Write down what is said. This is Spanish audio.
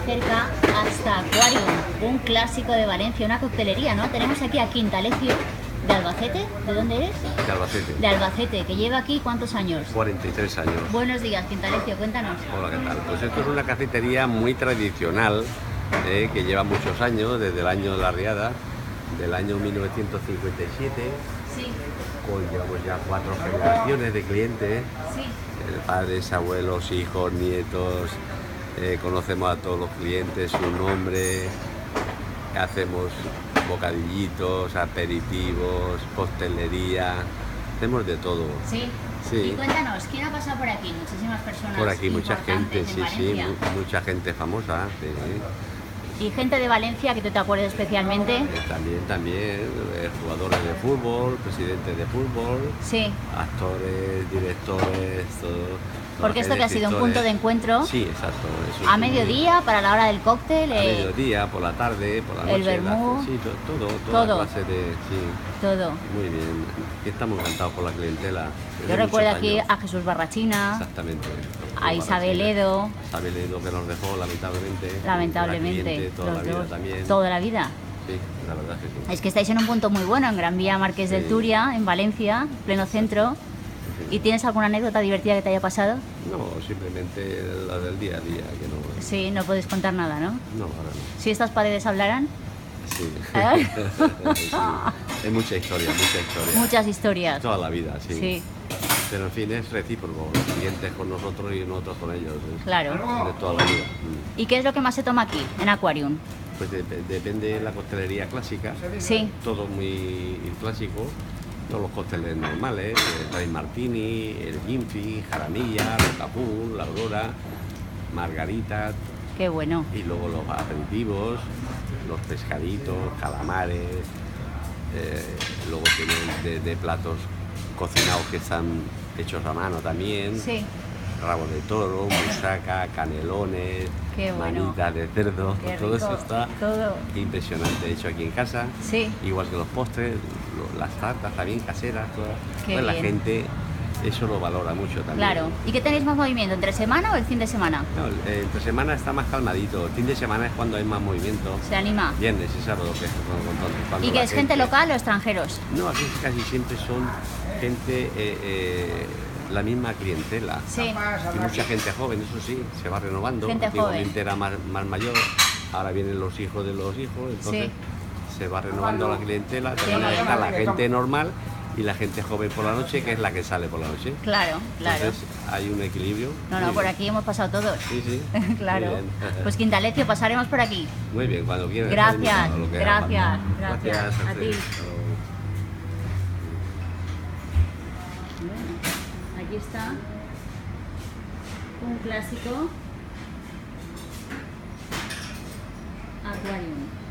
cerca hasta Aquarium, un clásico de Valencia, una coctelería, ¿no? Tenemos aquí a Quintalecio de Albacete. ¿De dónde eres? De Albacete. De Albacete, que lleva aquí ¿cuántos años? 43 años. Buenos días, Quintalecio, cuéntanos. Hola, ¿qué tal? Pues esto es una cafetería muy tradicional, que lleva muchos años, desde el año de la Riada, del año 1957. Sí, Llevamos ya 4 generaciones de clientes, sí. Padres, abuelos, hijos, nietos, conocemos a todos los clientes, su nombre, hacemos bocadillitos, aperitivos, costelería, hacemos de todo. Sí. Sí. Y cuéntanos, ¿quién ha pasado por aquí? Muchísimas personas. Por aquí mucha gente, importantes en Valencia. mucha gente famosa. Sí. Y gente de Valencia que tú te acuerdes especialmente. También, jugadores de fútbol, presidentes de fútbol, Sí. actores, directores, todo. Porque esto que ha sido un punto de encuentro. Sí, exacto. Eso A es mediodía, para la hora del cóctel. a mediodía, por la tarde, por la noche. El vermú. Sí, toda Todo. clase de... Sí, Todo. muy bien. Aquí estamos encantados por la clientela. Yo desde recuerdo muchos aquí años. a Jesús Barrachina, Exactamente. a Isabel Edo, Isabel Edo, que nos dejó lamentablemente. lamentablemente. Una cliente toda la los vida dos. también. Toda la vida. Sí, la verdad que sí. Es que estáis en un punto muy bueno, en Gran Vía Marqués del Sí. Turia, en Valencia, pleno centro. ¿Y tienes alguna anécdota divertida que te haya pasado? No, simplemente la del día a día, que no... Sí, no puedes contar nada, ¿no? No, ahora no. Si estas paredes hablaran, Sí. ¿Eh? Sí. Hay mucha historia. muchas historias. Toda la vida, sí. Sí, Pero en fin, es recíproco. Los clientes con nosotros y nosotros con ellos. claro. De toda la vida. ¿Y qué es lo que más se toma aquí, en Aquarium? Pues depende de la costelería clásica. Sí, Todo muy clásico. Todos los cócteles normales. El Dry Martini, el Ginfi, Jaramilla, Rocapul, la Aurora, Margarita. qué bueno. Y luego los aperitivos, los pescaditos, calamares, luego tienen de platos cocinados que están hechos a mano también, Sí, rabo de toro, musaca, canelones, Qué bueno. manitas de cerdo, qué todo rico. eso está Todo. impresionante, hecho aquí en casa, Sí, igual que los postres, las tartas también caseras, todas. Qué Pues la bien. gente eso lo valora mucho también. claro. ¿Y qué tenéis más movimiento, entre semana o el fin de semana? No, entre semana está más calmadito, el fin de semana es cuando hay más movimiento. ¿Se anima? Viernes y sábado, que es cuando ¿Y que la es gente local o extranjeros? No, aquí casi siempre son gente, la misma clientela. Sí, Y mucha gente joven, eso sí, se va renovando. Gente Antiguamente era más mayor, ahora vienen los hijos de los hijos, entonces se va renovando la clientela. También está la gente normal y la gente joven por la noche, que es la que sale por la noche. claro, claro. Entonces hay un equilibrio. No, no, Muy por bien. aquí hemos pasado todos. Sí, sí. Claro. Muy bien. Pues Quintalecio, pasaremos por aquí. Muy bien, cuando quieras. Gracias, lo que haga gracias, falta. gracias. A ustedes. ti. Hasta luego. Bueno, aquí está un clásico Aquarium.